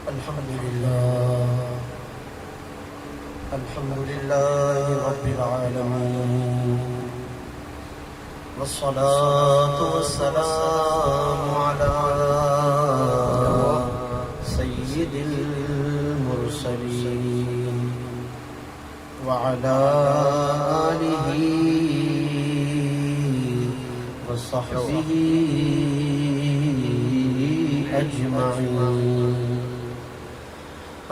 الحمد لله رب العالمين، والصلاة والسلام على سيد المرسلين وعلى آله وصحبه أجمعين.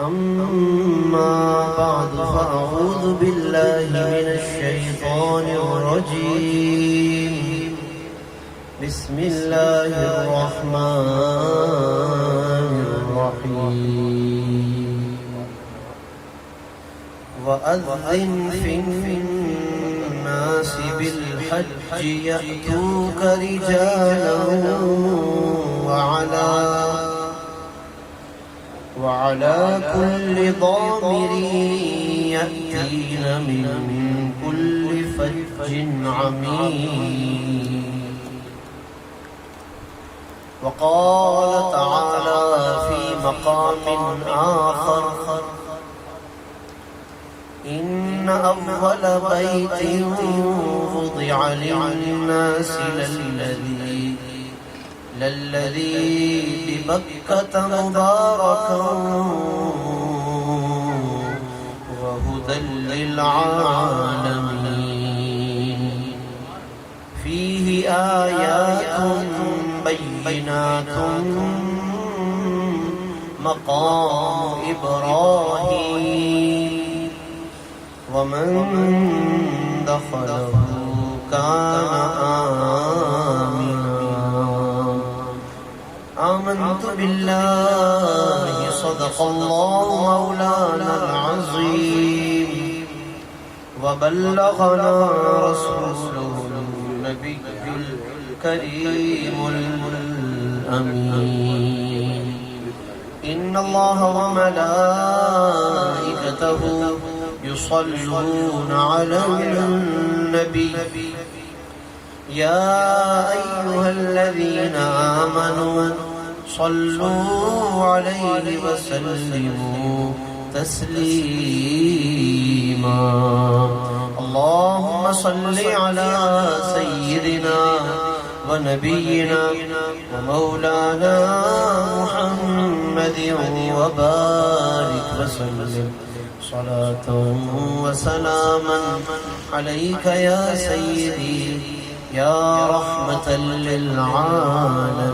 أما بعد فأعوذ بالله من الشيطان الرجيم. بسم الله الرحمن الرحيم. وأذن في الناس بالحج يأتوك رجالا وعلى كل ضامر يأتين من كل فج عميق. وقال تعالى في مقام آخر: إن أول بيت وضع للناس للذي ببكة مباركا وهدى للعالمين، فيه آيات بينات مقام إبراهيم، ومن دخله كان آمنا. آمنت بالله صدق الله مولانا العظيم، وبلغنا رسوله النبي الكريم الأمين. إن الله وملائكته يصلون على النبي، يا أيها الذين آمنوا صلوا عليه وسلموا تسليما. اللهم صل على سيدنا ونبينا ومولانا محمد وبارك وسلم صلاة وسلاما عليك يا سيدي يا رحمة للعالمين،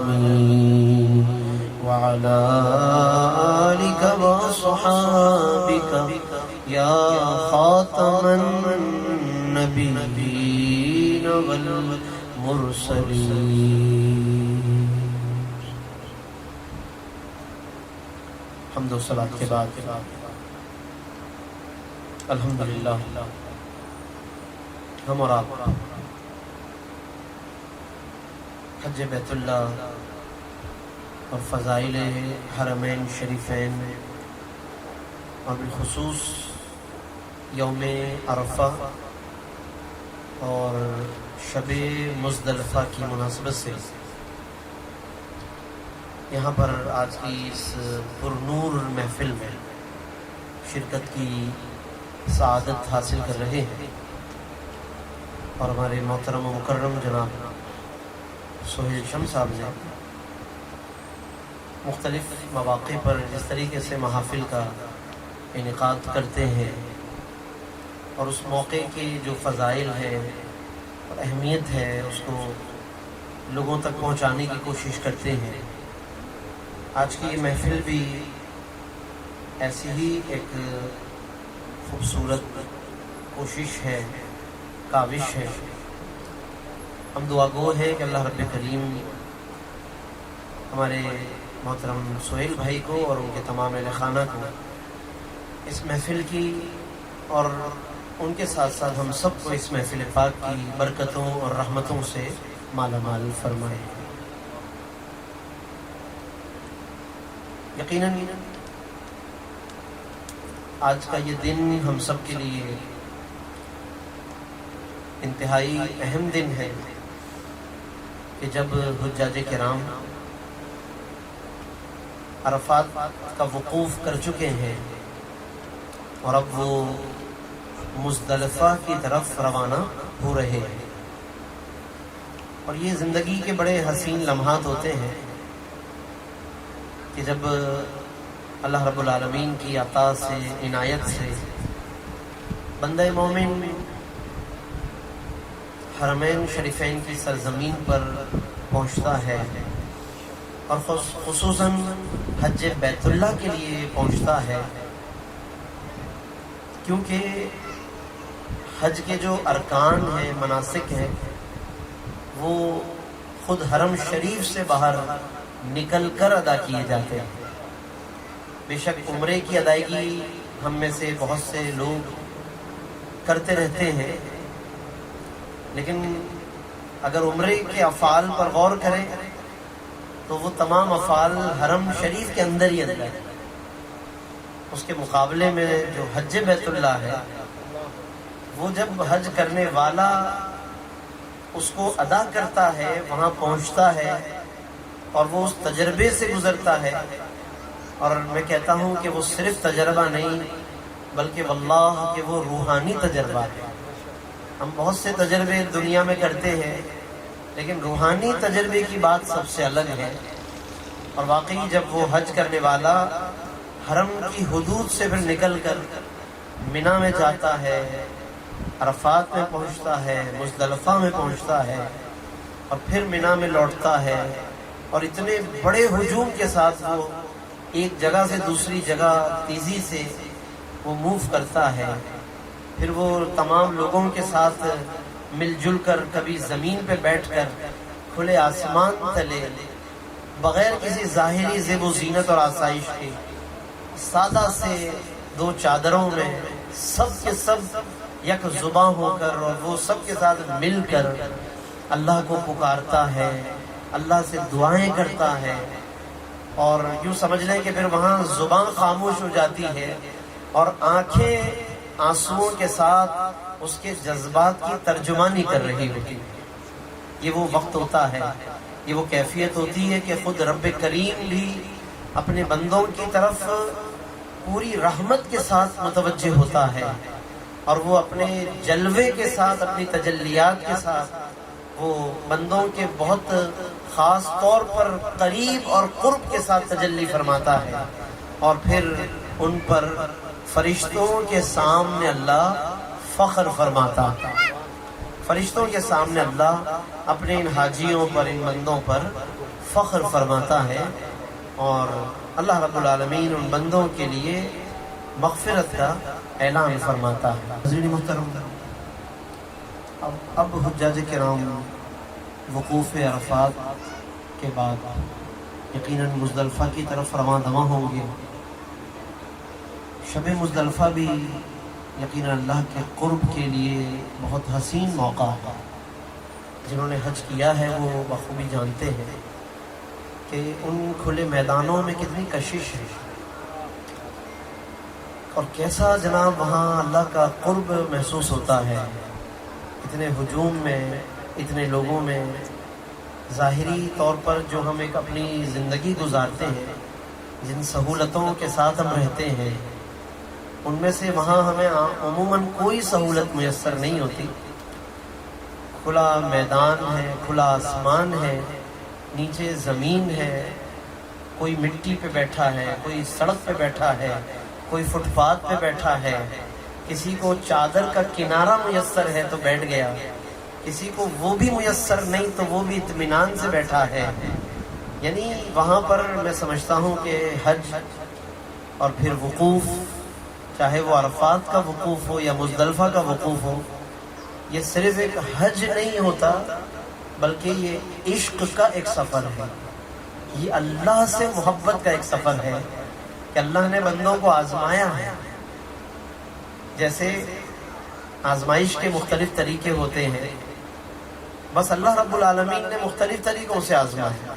وعلى آلك وصحابك يا خاتم النبيين والمرسلين. حمد و صلاة کے بعد الحمدللہ ہم اور آپ حج بیت اللہ اور فضائل حرمین شریفین اور بالخصوص یوم عرفہ اور شب مزدلفہ کی مناسبت سے یہاں پر آج کی اس پرنور محفل میں شرکت کی سعادت حاصل کر رہے ہیں، اور ہمارے محترم و مکرم جناب سہیل شمس صاحب نے مختلف مواقع پر جس طریقے سے محافل کا انعقاد کرتے ہیں اور اس موقع کی جو فضائل ہے اور اہمیت ہے اس کو لوگوں تک پہنچانے کی کوشش کرتے ہیں. آج کی یہ محفل بھی ایسی ہی ایک خوبصورت کوشش ہے، کاوش ہے. ہم دعا گو ہیں کہ اللہ رب کریم ہمارے محترم سہیل بھائی کو اور ان کے تمام اہل خانہ کو اس محفل کی اور ان کے ساتھ ساتھ ہم سب کو اس محفل پاک کی برکتوں اور رحمتوں سے مالا مال فرمائے. یقیناً آج کا یہ دن ہم سب کے لیے انتہائی اہم دن ہے کہ جب حجاج کرام عرفات کا وقوف کر چکے ہیں اور اب وہ مزدلفہ کی طرف روانہ ہو رہے ہیں۔ اور یہ زندگی کے بڑے حسین لمحات ہوتے ہیں کہ جب اللہ رب العالمین کی عطا سے، عنایت سے بندہ مومن حرمین شریفین کی سرزمین پر پہنچتا ہے اور خصوصاً حج بیت اللہ کے لیے پہنچتا ہے، کیونکہ حج کے جو ارکان ہیں، مناسک ہیں، وہ خود حرم شریف سے باہر نکل کر ادا کیے جاتے ہیں۔ بے شک عمرے کی ادائیگی ہم میں سے بہت سے لوگ کرتے رہتے ہیں، لیکن اگر عمرے کے افعال پر غور کریں تو وہ تمام افعال حرم شریف کے اندر ہی اندر ہے۔ اس کے مقابلے میں جو حج بیت اللہ ہے، وہ جب حج کرنے والا اس کو ادا کرتا ہے، وہاں پہنچتا ہے اور وہ اس تجربے سے گزرتا ہے، اور میں کہتا ہوں کہ وہ صرف تجربہ نہیں بلکہ واللہ کہ وہ روحانی تجربہ ہے۔ ہم بہت سے تجربے دنیا میں کرتے ہیں، لیکن روحانی تجربے کی بات سب سے الگ ہے۔ اور واقعی جب وہ حج کرنے والا حرم کی حدود سے پھر نکل کر منا میں جاتا ہے، عرفات میں پہنچتا ہے، مزدلفہ میں پہنچتا ہے اور پھر منا میں لوٹتا ہے، اور اتنے بڑے ہجوم کے ساتھ وہ ایک جگہ سے دوسری جگہ تیزی سے وہ موو کرتا ہے، پھر وہ تمام لوگوں کے ساتھ مل جل کر کبھی زمین پہ بیٹھ کر کھلے آسمان تلے بغیر کسی ظاہری زیب و زینت اور آسائش کے سادہ سے دو چادروں میں سب کے سب یک زباں ہو کر اور وہ سب کے ساتھ مل کر اللہ کو پکارتا ہے، اللہ سے دعائیں کرتا ہے، اور یوں سمجھ لیں کہ پھر وہاں زبان خاموش ہو جاتی ہے اور آنکھیں آنسوؤں کے ساتھ اس کے جذبات کی ترجمانی کر رہی ہوتی ہے۔ یہ وہ وقت ہوتا ہے، یہ وہ کیفیت ہوتی ہے کہ خود رب کریم بھی اپنے بندوں کی طرف پوری رحمت کے ساتھ متوجہ ہوتا ہے، اور وہ اپنے جلوے کے ساتھ، اپنی تجلیات کے ساتھ وہ بندوں کے بہت خاص طور پر قریب اور قرب کے ساتھ تجلی فرماتا ہے، اور پھر ان پر فرشتوں کے سامنے اللہ فخر فرماتا ہے۔ فرشتوں کے سامنے اللہ اپنے ان حاجیوں پر، ان بندوں پر فخر فرماتا ہے، اور اللہ رب العالمین ان بندوں کے لیے مغفرت کا اعلان فرماتا ہے۔ حضرین محترم، اب حجاج کرام وقوف عرفات کے بعد یقیناً مزدلفہ کی طرف رواں دواں ہوں گے۔ شب مزدلفہ بھی یقیناً اللہ کے قرب کے لیے بہت حسین موقع ہے۔ جنہوں نے حج کیا ہے وہ بخوبی جانتے ہیں کہ ان کھلے میدانوں میں کتنی کشش ہے، اور کیسا جناب وہاں اللہ کا قرب محسوس ہوتا ہے۔ اتنے ہجوم میں، اتنے لوگوں میں، ظاہری طور پر جو ہم ایک اپنی زندگی گزارتے ہیں، جن سہولتوں کے ساتھ ہم رہتے ہیں، ان میں سے وہاں ہمیں عموماً کوئی سہولت میسر نہیں ہوتی۔ کھلا میدان ہے، کھلا آسمان ہے، نیچے زمین ہے، کوئی مٹی پہ بیٹھا ہے، کوئی سڑک پہ بیٹھا ہے، کوئی فٹ پاتھ پہ بیٹھا ہے، کسی کو چادر کا کنارہ میسر ہے تو بیٹھ گیا، کسی کو وہ بھی میسر نہیں تو وہ بھی اطمینان سے بیٹھا ہے۔ یعنی وہاں پر میں سمجھتا ہوں کہ حج اور پھر وقوف، چاہے وہ عرفات کا وقوف ہو یا مزدلفہ کا وقوف ہو، یہ صرف ایک حج نہیں ہوتا بلکہ یہ عشق کا ایک سفر ہے، یہ اللہ سے محبت کا ایک سفر ہے کہ اللہ نے بندوں کو آزمایا ہے۔ جیسے آزمائش کے مختلف طریقے ہوتے ہیں، بس اللہ رب العالمین نے مختلف طریقوں سے آزمایا۔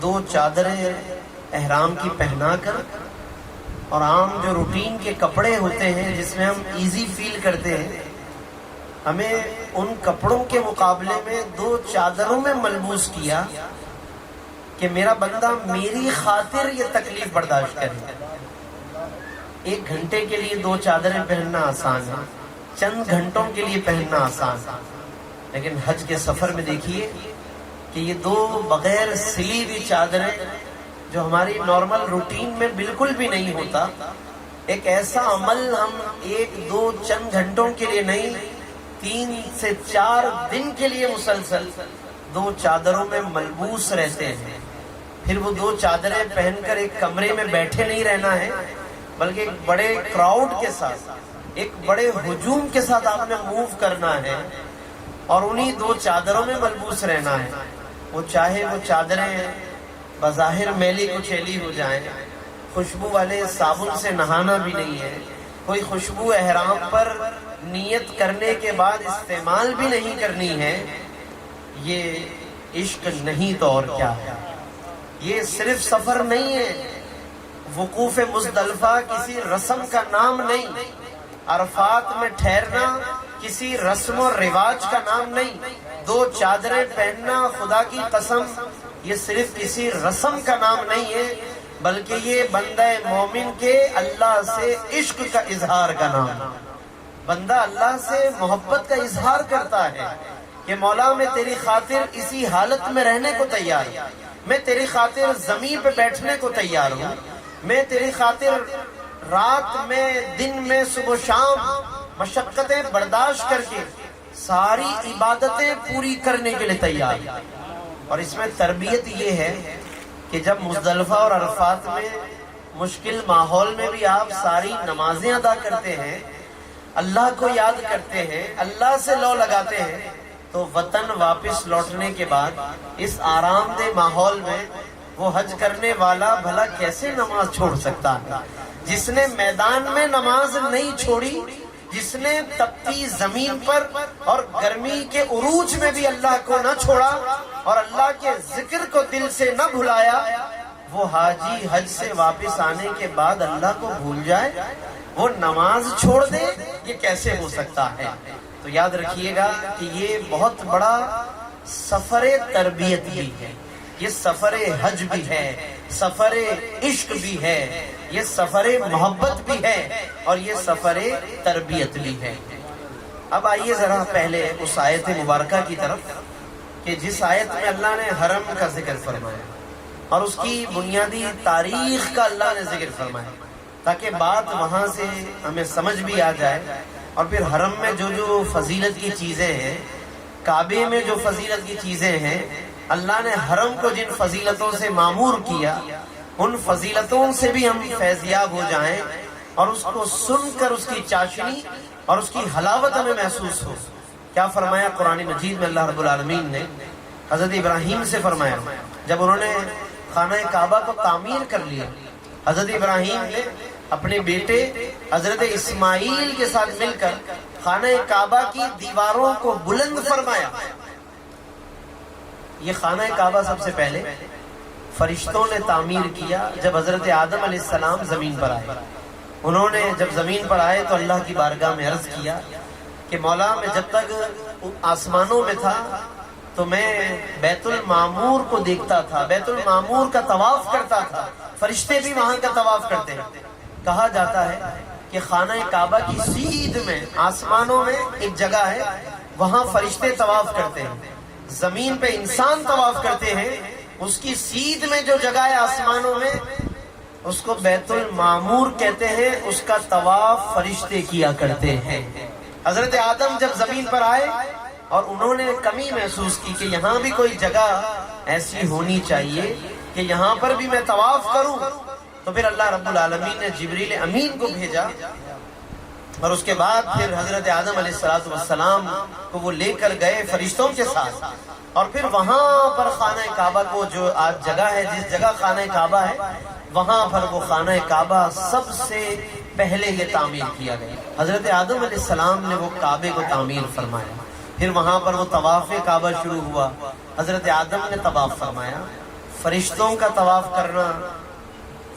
دو چادریں احرام کی پہنا کر، اور عام جو روٹین کے کپڑے ہوتے ہیں جس میں ہم ایزی فیل کرتے ہیں، ہمیں ان کپڑوں کے مقابلے میں دو چادروں میں ملبوس کیا کہ میرا بندہ میری خاطر یہ تکلیف برداشت کرے. 1 گھنٹے کے لیے 2 چادریں پہننا آسان ہے، چند گھنٹوں کے لیے پہننا آسان ہے، لیکن حج کے سفر میں دیکھیے کہ یہ 2 بغیر سلی ہوئی چادریں جو ہماری نارمل روٹین میں بالکل بھی نہیں ہوتا، ایک ایسا عمل ہم 1-2 چند گھنٹوں کے لیے نہیں، 3 سے 4 دن کے لیے مسلسل 2 چادروں میں ملبوس رہتے ہیں. پھر وہ 2 چادریں پہن کر ایک کمرے میں بیٹھے نہیں رہنا ہے، بلکہ ایک بڑے کراؤڈ کے ساتھ، ایک بڑے ہجوم کے ساتھ آپ نے موو کرنا ہے اور انہی 2 چادروں میں ملبوس رہنا ہے. وہ چاہے وہ چادریں بظاہر میلی کچیلی ہو جائیں، خوشبو والے صابن سے نہانا بھی نہیں ہے، کوئی خوشبو احرام پر نیت کرنے کے بعد استعمال بھی نہیں کرنی ہے. یہ عشق نہیں تو اور کیا ہے. یہ صرف سفر نہیں ہے، وقوف مزدلفہ کسی رسم کا نام نہیں، عرفات میں ٹھہرنا کسی رسم و رواج کا نام نہیں، 2 چادریں پہننا خدا کی قسم یہ صرف کسی رسم کا نام نہیں ہے، بلکہ یہ بندہ مومن کے اللہ سے عشق کا اظہار کا نام ہے. بندہ اللہ سے محبت کا اظہار کرتا ہے کہ مولا میں تیری خاطر اسی حالت میں رہنے کو تیار ہوں، میں تیری خاطر زمین پہ بیٹھنے کو تیار ہوں، میں تیری خاطر رات میں دن میں صبح و شام مشقتیں برداشت کر کے ساری عبادتیں پوری کرنے کے لیے تیار ہوں. اور اس میں تربیت یہ ہے کہ جب مزدلفہ اور عرفات میں مشکل ماحول میں بھی آپ ساری نمازیں ادا کرتے ہیں، اللہ کو یاد کرتے ہیں، اللہ سے لو لگاتے ہیں، تو وطن واپس لوٹنے کے بعد اس آرام دہ ماحول میں وہ حج کرنے والا بھلا کیسے نماز چھوڑ سکتا ہے؟ جس نے میدان میں نماز نہیں چھوڑی، جس نے تپتی زمین پر اور گرمی کے عروج میں بھی اللہ کو نہ چھوڑا اور اللہ کے ذکر کو دل سے نہ بھلایا، وہ حاجی حج سے واپس آنے کے بعد اللہ کو بھول جائے، وہ نماز چھوڑ دے، یہ کیسے ہو سکتا ہے؟ تو یاد رکھیے گا کہ یہ بہت بڑا سفر تربیت بھی ہے، یہ سفر حج بھی ہے، سفر عشق بھی ہے، یہ سفر محبت بھی ہے اور یہ سفر تربیت بھی ہے. اب آئیے ذرا پہلے اس آیت مبارکہ کی طرف کہ جس آیت میں اللہ نے حرم کا ذکر فرمایا اور اس کی بنیادی تاریخ کا اللہ نے ذکر فرمایا، تاکہ بات وہاں سے ہمیں سمجھ بھی آ جائے. اور پھر حرم میں جو فضیلت کی چیزیں ہیں، کعبے میں جو فضیلت کی چیزیں ہیں، اللہ نے حرم کو جن فضیلتوں سے معمور کیا، ان فضیلتوں سے بھی ہم فیضیاب ہو جائیں اور اس کو سن کر اس کی چاشنی اور اس کی حلاوت ہمیں محسوس ہو. کیا فرمایا قرآن مجید میں اللہ رب العالمین نے؟ حضرت ابراہیم سے فرمایا جب انہوں نے خانہ کعبہ کو تعمیر کر لیا، حضرت ابراہیم نے اپنے بیٹے حضرت اسماعیل کے ساتھ مل کر خانہ کعبہ کی دیواروں کو بلند فرمایا. یہ خانہ کعبہ سب سے پہلے فرشتوں نے تعمیر کیا جب حضرت آدم علیہ السلام زمین پر آئے. انہوں نے جب زمین پر آئے تو اللہ کی بارگاہ میں عرض کیا کہ مولا میں جب تک آسمانوں میں تھا تو میں بیت المعمور کو دیکھتا تھا، بیت المعمور کا طواف کرتا تھا، فرشتے بھی وہاں کا طواف کرتے ہیں. کہا جاتا ہے کہ خانہ کعبہ کی سیدھ میں آسمانوں میں ایک جگہ ہے، وہاں فرشتے طواف کرتے ہیں، زمین پہ انسان طواف کرتے ہیں، اس کی سیدھ میں جو جگہ ہے آسمانوں میں اس کو بیت المعمور کہتے ہیں، اس کا طواف فرشتے کیا کرتے ہیں. حضرت آدم جب زمین پر آئے اور انہوں نے کمی محسوس کی کہ یہاں بھی کوئی جگہ ایسی ہونی چاہیے کہ یہاں پر بھی میں طواف کروں، تو پھر اللہ رب العالمین نے جبریل امین کو بھیجا اور اس کے بعد پھر حضرت آدم علیہ السلام کو وہ لے کر گئے فرشتوں کے ساتھ، اور پھر وہاں پر خانہ کعبہ کو جو آج جگہ ہے، جس جگہ خانہ کعبہ ہے وہاں پر وہ خانہ کعبہ سب سے پہلے یہ تعمیر کیا گیا. حضرت آدم علیہ السلام نے وہ کعبے کو تعمیر فرمایا، پھر وہاں پر وہ طواف کعبہ شروع ہوا، حضرت آدم نے طواف فرمایا. فرشتوں کا طواف کرنا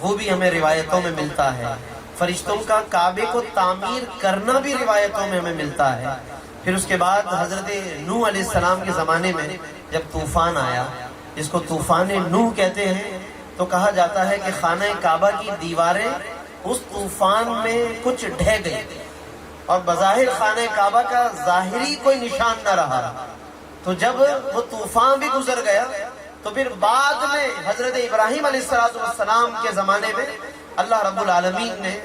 وہ بھی ہمیں روایتوں میں ملتا ہے، فرشتوں کا کعبے کو تعمیر کرنا بھی روایتوں میں ہمیں ملتا ہے. پھر اس کے بعد حضرت نوح علیہ السلام کے زمانے میں جب طوفان آیا جس کو طوفان نوح کہتے ہیں، تو کہا جاتا ہے کہ خانہ کعبہ کی دیواریں اس طوفان میں کچھ ڈھہ گئی اور بظاہر خانہ کعبہ کا ظاہری کوئی نشان نہ رہا. تو جب وہ طوفان بھی گزر گیا تو پھر بعد میں حضرت ابراہیم علیہ السلام کے زمانے میں اللہ رب العالمین نے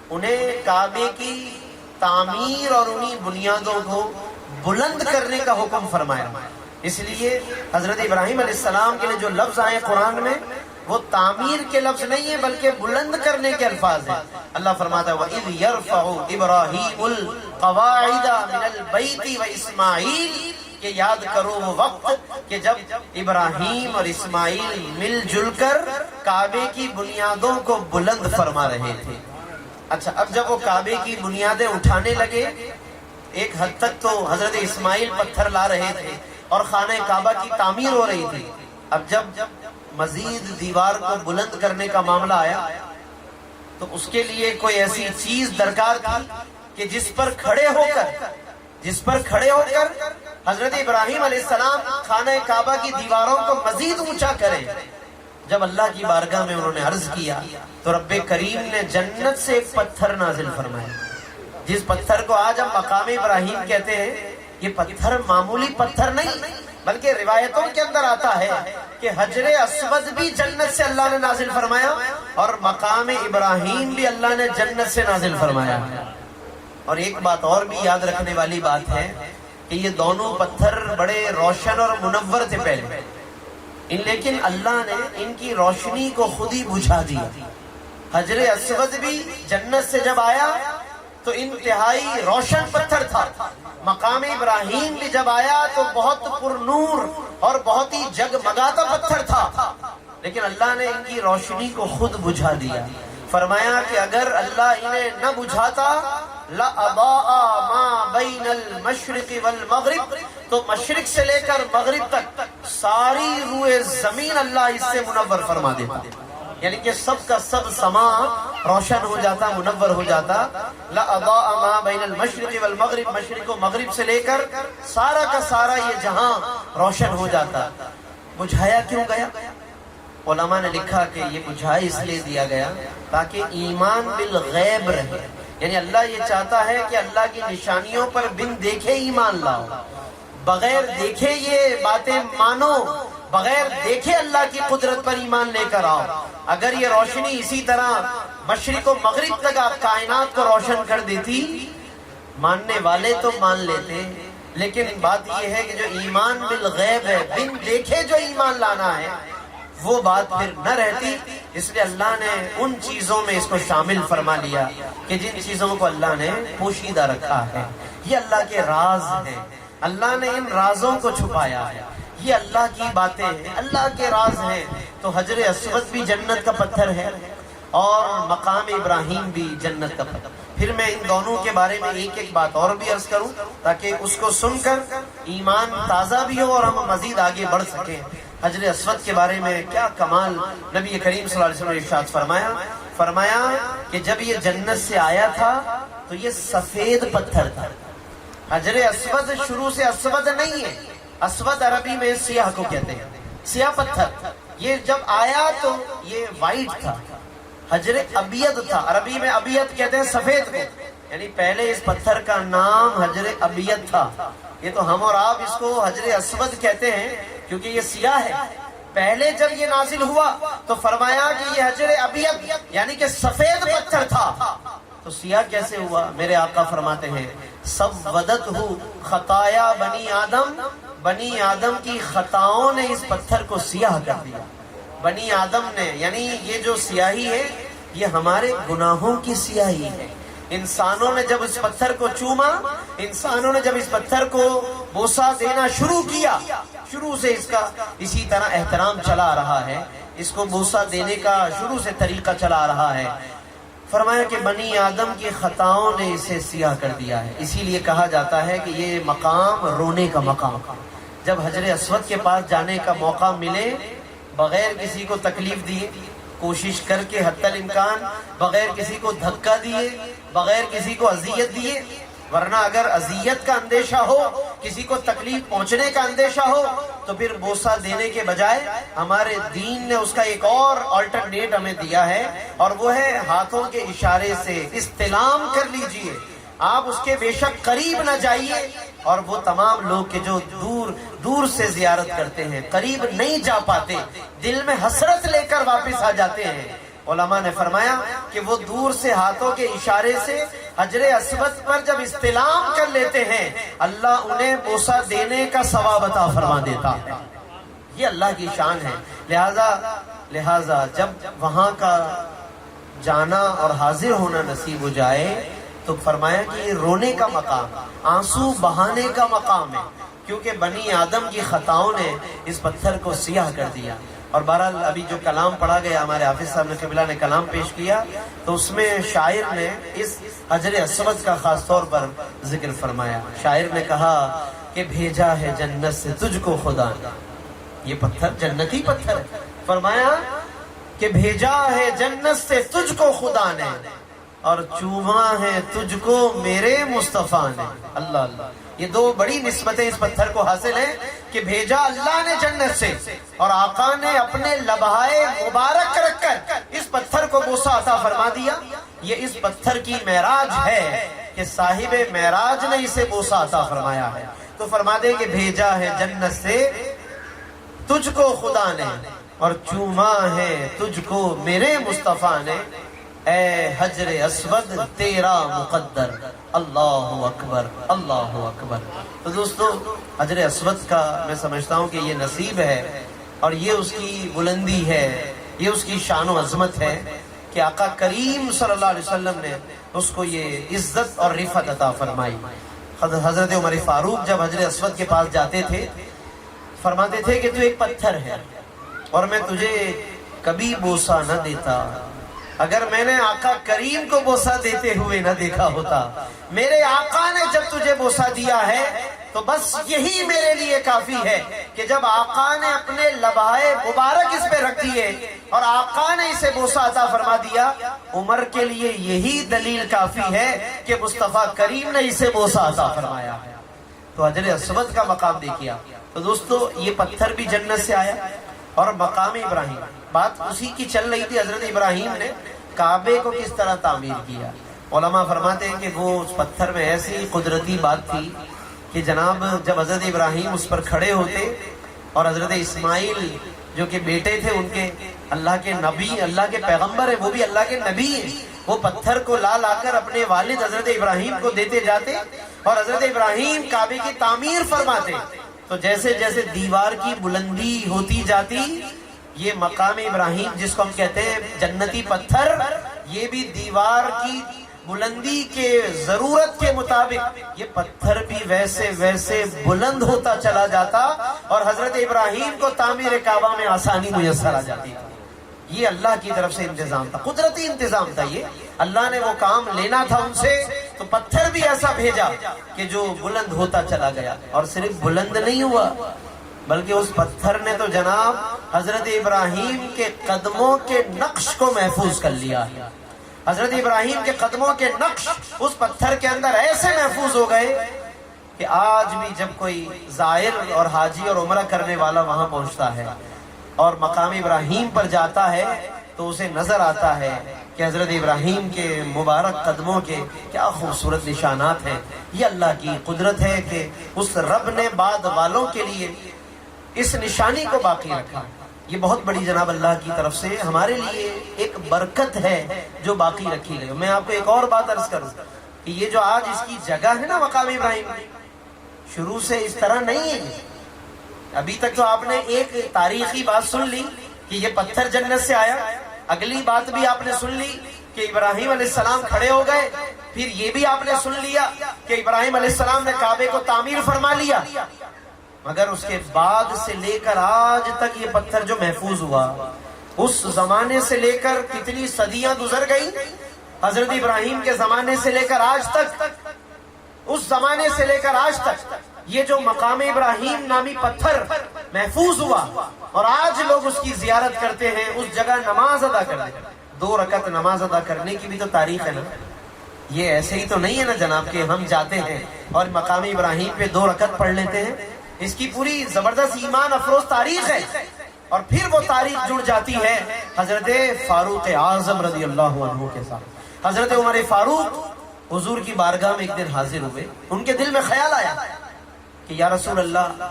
انہیں کعبے کی تعمیر اور انہی بنیادوں کو بلند کرنے کا حکم فرمایا. اس لیے حضرت ابراہیم علیہ السلام کے لیے جو لفظ آئے قرآن میں وہ تعمیر کے لفظ نہیں ہیں بلکہ بلند کرنے کے الفاظ ہیں. اللہ فرماتا ہے وَإِذْ يَرْفَعُ إِبْرَاهِيمُ الْقَوَاعِدَ مِنَ الْبَيْتِ وَإِسْمَاعِيلِ، کہ یاد کرو وہ وقت کہ جب ابراہیم اور اسماعیل مل جل کر کعبے کی بنیادوں کو بلند فرما رہے تھے. اچھا، اب جب وہ کعبے کی بنیادیں اٹھانے لگے، ایک حد تک تو حضرت اسماعیل پتھر لا رہے تھے اور خانہ کعبہ کی تعمیر ہو رہی تھی. اب جب مزید دیوار کو بلند کرنے کا معاملہ آیا تو اس کے لیے کوئی ایسی چیز درکار تھی کہ جس پر کھڑے ہو کر حضرت ابراہیم علیہ السلام خانہ کعبہ کی دیواروں کو مزید اونچا کریں. جب اللہ کی بارگاہ میں انہوں نے عرض کیا تو رب کریم نے جنت سے ایک پتھر نازل فرمایا، جس پتھر کو آج ہم مقام ابراہیم کہتے ہیں. یہ پتھر معمولی پتھر نہیں بلکہ روایتوں کے اندر آتا ہے کہ حجر اسود بھی جنت سے اللہ نے نازل فرمایا اور مقام ابراہیم بھی اللہ نے جنت سے نازل فرمایا. اور ایک بات اور بھی یاد رکھنے والی بات ہے کہ یہ دونوں پتھر بڑے روشن اور منور تھے پہلے، لیکن اللہ نے ان کی روشنی کو خود ہی بجھا دیا. حجر اسود بھی جنت سے جب آیا تو انتہائی روشن پتھر تھا، مقام ابراہیم بھی جب آیا تو بہت پر نور اور بہت ہی جگمگاتا پتھر تھا، لیکن اللہ نے ان کی روشنی کو خود بجھا دیا. فرمایا کہ اگر اللہ انہیں نہ بجھاتا لَأَضَاءَ مَا بَيْنَ الْمَشْرِقِ وَالْمَغْرِبِ، تو مشرق سے لے کر مغرب تک ساری روئے زمین اللہ اس سے منور فرما دیتا، یعنی کہ سب کا سب سما روشن ہو جاتا، منور ہو جاتا. لَأَضَاءَ مَا بَيْنَ الْمَشْرِقِ وَالْمَغْرِبِ، مشرق و مغرب سے لے کر سارا کا سارا یہ جہاں روشن ہو جاتا. بجھایا کیوں گیا؟ علماء نے لکھا کہ یہ بجھایا اس لیے دیا گیا تاکہ ایمان بالغیب رہے. یعنی اللہ یہ چاہتا ہے کہ اللہ کی نشانیوں پر بن دیکھے ایمان لاؤ، بغیر دیکھے یہ باتیں مانو، بغیر دیکھے اللہ کی قدرت پر ایمان لے کر آؤ. اگر یہ روشنی اسی طرح مشرق و مغرب تک کائنات کو روشن کر دیتی، ماننے والے تو مان لیتے، لیکن بات یہ ہے کہ جو ایمان بالغیب ہے، بن دیکھے جو ایمان لانا ہے، وہ بات پھر نہ رہتی. اس لیے اللہ نے ان چیزوں میں اس کو شامل فرما لیا کہ جن چیزوں کو اللہ نے پوشیدہ رکھا ہے. یہ اللہ کے راز ہیں، اللہ نے ان رازوں کو چھپایا ہے. یہ اللہ کی باتیں ہیں، اللہ کے راز ہیں. تو حجر اسود بھی جنت کا پتھر ہے اور مقام ابراہیم بھی جنت کا پتھر. پھر میں ان دونوں کے بارے میں ایک ایک بات اور بھی عرض کروں تاکہ اس کو سن کر ایمان تازہ بھی ہو اور ہم مزید آگے بڑھ سکیں. حجر اسود کے بارے میں کیا کمال نبی کریم صلی اللہ علیہ وسلم نے ارشاد فرمایا کہ جب یہ جنت سے آیا تھا تو یہ سفید پتھر تھا. حجر اسود شروع سے اسود نہیں ہے، اسود عربی میں سیاہ کو کہتے ہیں، سیاہ پتھر. یہ جب آیا تو یہ وائٹ تھا، حجر ابیض تھا. عربی میں ابیض کہتے ہیں سفید کو، یعنی پہلے اس پتھر کا نام حجر ابیض تھا. یہ تو ہم اور آپ اس کو حجر اسود کہتے ہیں کیونکہ یہ سیاہ ہے. پہلے جب یہ نازل ہوا تو فرمایا کہ یہ حجر ابیض یعنی کہ سفید پتھر تھا. تو سیاہ کیسے ہوا؟ میرے آقا فرماتے ہیں سودتہ خطایا بنی آدم، بنی آدم کی خطاؤں نے اس پتھر کو سیاہ کر دیا. بنی آدم نے، یعنی یہ جو سیاہی ہے یہ ہمارے گناہوں کی سیاہی ہے. انسانوں نے جب اس پتھر کو چوما، انسانوں نے جب اس پتھر کو بوسہ دینا شروع کیا، شروع سے اس کا اسی طرح احترام چلا رہا ہے، اس کو بوسہ دینے کا شروع سے طریقہ چلا رہا ہے. فرمایا کہ بنی آدم کی خطاؤں نے اسے سیاہ کر دیا ہے. اسی لیے کہا جاتا ہے کہ یہ مقام رونے کا مقام. جب حجر اسود کے پاس جانے کا موقع ملے، بغیر کسی کو تکلیف دیے، کوشش کر کے حتی الامکان بغیر کسی کو دھکا دیے، بغیر کسی کو اذیت دیے، ورنہ اگر اذیت کا اندیشہ ہو، کسی کو تکلیف پہنچنے کا اندیشہ ہو، تو پھر بوسہ دینے کے بجائے ہمارے دین نے اس کا ایک اور آلٹرنیٹ ہمیں دیا ہے، اور وہ ہے ہاتھوں کے اشارے سے استلام کر لیجئے۔ آپ اس کے بے شک قریب نہ جائیے، اور وہ تمام لوگ کہ جو دور سے زیارت کرتے ہیں، قریب نہیں جا پاتے، دل میں حسرت لے کر واپس آ جاتے ہیں، علماء نے فرمایا کہ وہ دور سے ہاتھوں کے اشارے سے حجر اسود پر جب استلام کر لیتے ہیں، اللہ انہیں بوسہ دینے کا ثواب عطا فرما دیتا ہے۔ یہ اللہ کی شان ہے۔ لہذا جب وہاں کا جانا اور حاضر ہونا نصیب ہو جائے تو فرمایا کہ یہ رونے کا مقام، آنسو بہانے کا مقام ہے، کیونکہ بنی آدم کی خطاؤں نے اس پتھر کو سیاہ کر دیا۔ اور بہرحال ابھی جو کلام پڑھا گیا، ہمارے حافظ صاحب نے قبلہ نے کلام پیش کیا، تو اس میں شاعر نے اس حجر اسود کا خاص طور پر ذکر فرمایا۔ شاعر نے کہا کہ بھیجا ہے جنت سے تجھ کو خدا نے، یہ پتھر جنتی پتھر ہے، فرمایا کہ بھیجا ہے جنت سے تجھ کو خدا نے، اور چوما ہے تجھ کو میرے مصطفیٰ نے۔ اللہ اللہ، یہ دو بڑی نسبتیں اس پتھر کو حاصل ہیں کہ بھیجا اللہ نے جنت سے، اور آقا نے اپنے لبہائے مبارک رکھ کر اس پتھر کو بوسہ عطا فرما دیا۔ یہ اس پتھر کی معراج ہے کہ صاحب معراج نے اسے بوسہ عطا فرمایا ہے۔ تو فرما دے کہ بھیجا ہے جنت سے تجھ کو خدا نے، اور چوما ہے تجھ کو میرے مصطفیٰ نے، اے حجر اسود تیرا مقدر، اللہ اکبر اللہ اکبر۔ تو دوستو، حجر اسود کا میں سمجھتا ہوں کہ یہ نصیب ہے، اور یہ اس کی بلندی ہے، یہ اس کی شان و عظمت ہے کہ آقا کریم صلی اللہ علیہ وسلم نے اس کو یہ عزت اور رفعت عطا فرمائی۔ حضرت عمر فاروق جب حجر اسود کے پاس جاتے تھے، فرماتے تھے کہ تو ایک پتھر ہے اور میں تجھے کبھی بوسہ نہ دیتا، اگر میں نے آقا کریم کو بوسہ دیتے ہوئے نہ دیکھا ہوتا، میرے آقا نے جب تجھے بوسہ دیا ہے تو بس یہی میرے لیے کافی ہے کہ جب آقا نے اپنے لبہائے مبارک اس پہ رکھ دیے اور آقا نے اسے بوسہ عطا فرما دیا، عمر کے لیے یہی دلیل کافی ہے کہ مصطفیٰ کریم نے اسے بوسہ عطا فرمایا ہے۔ تو حجر اسود کا مقام دیکھیا۔ تو دوستو، یہ پتھر بھی جنت سے آیا، اور مقام ابراہیم، بات اسی کی چل رہی تھی، حضرت ابراہیم نے کعبے کو کس طرح تعمیر کیا۔ علماء فرماتے ہیں کہ وہ اس پتھر میں ایسی قدرتی بات تھی کہ جناب جب حضرت ابراہیم اس پر کھڑے ہوتے اور حضرت اسماعیل جو کہ بیٹے تھے ان کے، اللہ کے نبی، اللہ کے پیغمبر ہیں، وہ بھی اللہ کے نبی ہیں، وہ پتھر کو لا کر اپنے والد حضرت ابراہیم کو دیتے جاتے، اور حضرت ابراہیم کعبے کی تعمیر فرماتے۔ تو جیسے جیسے دیوار کی بلندی ہوتی جاتی، یہ مقام ابراہیم جس کو ہم کہتے ہیں جنتی پتھر، یہ بھی دیوار کی بلندی کے ضرورت کے مطابق یہ پتھر بھی ویسے ویسے بلند ہوتا چلا جاتا، اور حضرت ابراہیم کو تعمیر کعبہ میں آسانی میسر آ جاتی تھی۔ یہ اللہ کی طرف سے انتظام تھا، قدرتی انتظام تھا، یہ اللہ نے وہ کام لینا تھا ان سے، تو پتھر بھی ایسا بھیجا کہ جو بلند ہوتا چلا گیا، اور صرف بلند نہیں ہوا بلکہ اس پتھر نے تو جناب حضرت ابراہیم کے قدموں کے نقش کو محفوظ کر لیا ہے۔ حضرت ابراہیم کے قدموں کے نقش اس پتھر کے اندر ایسے محفوظ ہو گئے کہ آج بھی جب کوئی زائر اور حاجی اور عمرہ کرنے والا وہاں پہنچتا ہے اور مقام ابراہیم پر جاتا ہے تو اسے نظر آتا ہے کہ حضرت ابراہیم کے مبارک قدموں کے کیا خوبصورت نشانات ہیں۔ یہ اللہ کی قدرت ہے کہ اس رب نے بعد والوں کے لیے اس نشانی کو باقی رکھا۔ یہ بہت بڑی جناب اللہ کی طرف سے ہمارے لیے ایک برکت ہے جو باقی رکھی گئی۔ میں آپ کو ایک اور بات عرض کروں کہ یہ جو آج اس کی جگہ ہے نا مقام ابراہیم، شروع سے اس طرح نہیں ہے۔ ابھی تک تو آپ نے ایک تاریخی بات سن لی کہ یہ پتھر جنت سے آیا، اگلی بات بھی آپ نے سن لی کہ ابراہیم علیہ السلام کھڑے ہو گئے، پھر یہ بھی آپ نے سن لیا کہ ابراہیم علیہ السلام نے کعبے کو تعمیر فرما لیا، مگر اس کے بعد سے لے کر آج تک یہ پتھر جو محفوظ ہوا، اس زمانے سے لے کر کتنی صدیاں گزر گئی، حضرت ابراہیم کے زمانے سے لے کر آج تک، اس زمانے سے لے کر آج تک یہ جو مقام ابراہیم نامی پتھر محفوظ ہوا، اور آج لوگ اس کی زیارت کرتے ہیں، اس جگہ نماز ادا کرتے ہیں۔ 2 رکعت نماز ادا کرنے کی بھی تو تاریخ ہے نا، یہ ایسے ہی تو نہیں ہے نا جناب کہ ہم جاتے ہیں اور مقام ابراہیم پہ 2 رکعت پڑھ لیتے ہیں. اس کی پوری زبردست ایمان افروز تاریخ ہے. اور پھر وہ تاریخ جڑ جاتی ہے حضرت فاروق اعظم رضی اللہ عنہ کے ساتھ. حضرت عمر فاروق حضور کی بارگاہ میں ایک دن حاضر ہوئے. ان کے دل میں خیال آیا کہ یا رسول اللہ،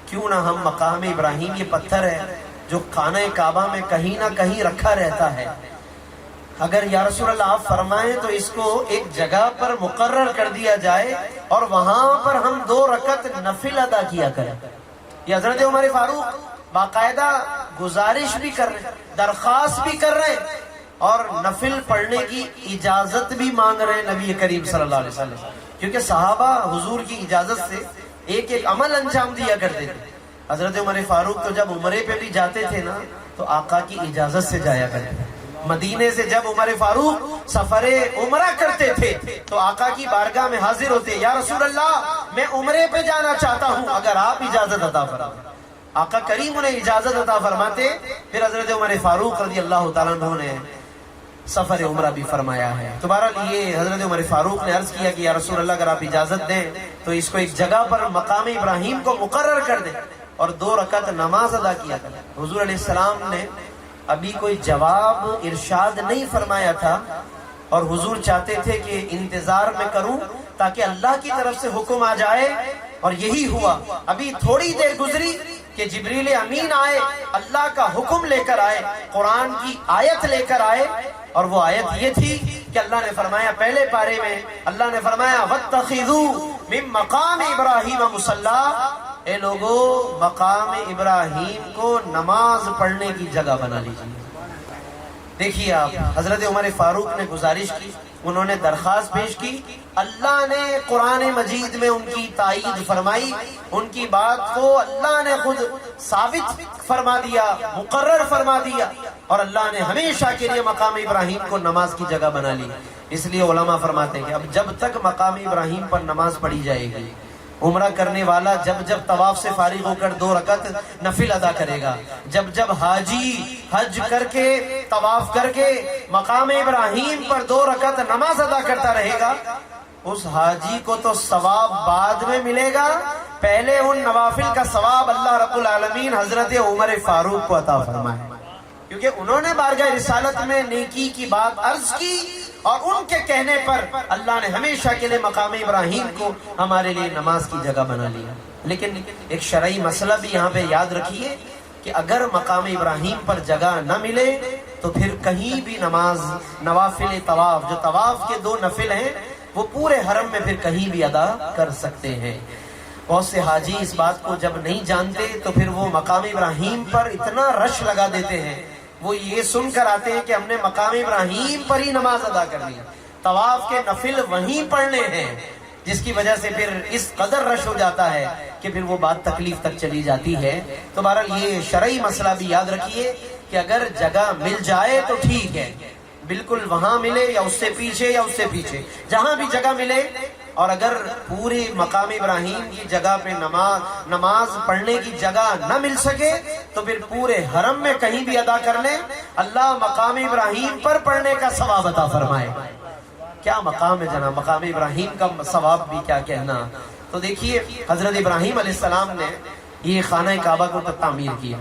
کیوں نہ ہم مقام ابراہیم، یہ پتھر ہے جو خانہ کعبہ میں کہیں نہ کہیں رکھا رہتا ہے، اگر یا رسول اللہ آپ فرمائیں تو اس کو ایک جگہ پر مقرر کر دیا جائے اور وہاں پر ہم 2 رکعت نفل ادا کیا کریں. یہ حضرت عمر فاروق باقاعدہ گزارش بھی کر رہے ہیں، درخواست بھی کر رہے ہیں اور نفل پڑھنے کی اجازت بھی مانگ رہے ہیں نبی کریم صلی اللہ علیہ وسلم. کیونکہ صحابہ حضور کی اجازت سے ایک ایک عمل انجام دیا کرتے تھے. حضرت عمر فاروق تو جب عمرے پہ بھی جاتے تھے نا تو آقا کی اجازت سے جایا کرتے تھے. مدینے سے جب عمر فاروق سفر عمرہ کرتے تھے تو آقا کی بارگاہ میں حاضر ہوتے، یا رسول اللہ میں عمرے پہ جانا چاہتا ہوں، اگر آپ اجازت عطا فرمائیں. آقا کریم انہیں اجازت عطا فرماتے. پھر حضرت عمر فاروق رضی اللہ تعالیٰ عنہ نے سفر عمرہ بھی فرمایا ہے. تو بہرحال یہ حضرت عمر فاروق نے عرض کیا کہ یا رسول اللہ اگر آپ اجازت دیں تو اس کو ایک جگہ پر مقام ابراہیم کو مقرر کر دیں اور 2 رکعت نماز ادا کیا کریں. حضور علیہ السلام نے ابھی کوئی جواب ارشاد نہیں فرمایا تھا اور حضور چاہتے تھے کہ انتظار میں کروں تاکہ اللہ کی طرف سے حکم آ جائے. اور یہی ہوا. ابھی تھوڑی دیر گزری کہ جبریل امین آئے، اللہ کا حکم لے کر آئے، قرآن کی آیت لے کر آئے. اور وہ آیت یہ تھی کہ اللہ نے فرمایا پہلے پارے میں، اللہ نے فرمایا وَاتَّخِذُوا مِن مَقَامِ إِبْرَاهِيمَ مُصَلَّى، اے لوگو مقام ابراہیم کو نماز پڑھنے کی جگہ بنا لیجیے. دیکھیے آپ، حضرت عمر فاروق نے گزارش کی، انہوں نے درخواست پیش کی، اللہ نے قرآن مجید میں ان کی تائید فرمائی، ان کی بات کو اللہ نے خود ثابت فرما دیا، مقرر فرما دیا، اور اللہ نے ہمیشہ کے لیے مقام ابراہیم کو نماز کی جگہ بنا لی. اس لیے علماء فرماتے ہیں کہ اب جب تک مقام ابراہیم پر نماز پڑھی جائے گی، عمرہ کرنے والا جب جب طواف سے فارغ ہو کر 2 رکعت نفل ادا کرے گا، جب جب حاجی حج کر کے طواف کر کے مقام ابراہیم پر 2 رکعت نماز ادا کرتا رہے گا، اس حاجی کو تو ثواب بعد میں ملے گا، پہلے ان نوافل کا ثواب اللہ رب العالمین حضرت عمر فاروق کو عطا فرمائے. کیونکہ انہوں نے بارگاہ رسالت میں نیکی کی بات عرض کی اور ان کے کہنے پر اللہ نے ہمیشہ کے لیے مقام ابراہیم کو ہمارے لیے نماز کی جگہ بنا لیا. لیکن ایک شرعی مسئلہ بھی یہاں پہ یاد رکھیے کہ اگر مقام ابراہیم پر جگہ نہ ملے تو پھر کہیں بھی نماز، نوافل طواف، جو طواف کے 2 نفل ہیں وہ پورے حرم میں پھر کہیں بھی ادا کر سکتے ہیں. بہت سے حاجی اس بات کو جب نہیں جانتے تو پھر وہ مقام ابراہیم پر اتنا رش لگا دیتے ہیں، وہ یہ سن کر آتے ہیں کہ ہم نے مقام ابراہیم پر ہی نماز ادا کر لی، طواف کے نفل وہیں پڑھنے ہیں، جس کی وجہ سے پھر اس قدر رش ہو جاتا ہے کہ پھر وہ بات تکلیف تک چلی جاتی ہے. تو بہرحال یہ شرعی مسئلہ بھی یاد رکھیے کہ اگر جگہ مل جائے تو ٹھیک ہے، بالکل وہاں ملے یا اس سے پیچھے یا اس سے پیچھے، جہاں بھی جگہ ملے. اور اگر پوری مقام ابراہیم کی جگہ پہ نماز پڑھنے کی جگہ نہ مل سکے تو پھر پورے حرم میں کہیں بھی ادا کر لیں، اللہ مقام ابراہیم پر پڑھنے کا ثواب عطا فرمائے. کیا مقام ہے جناب، مقام ابراہیم کا ثواب بھی کیا کہنا. تو دیکھیے حضرت ابراہیم علیہ السلام نے یہ خانہ کعبہ کو تعمیر کیا.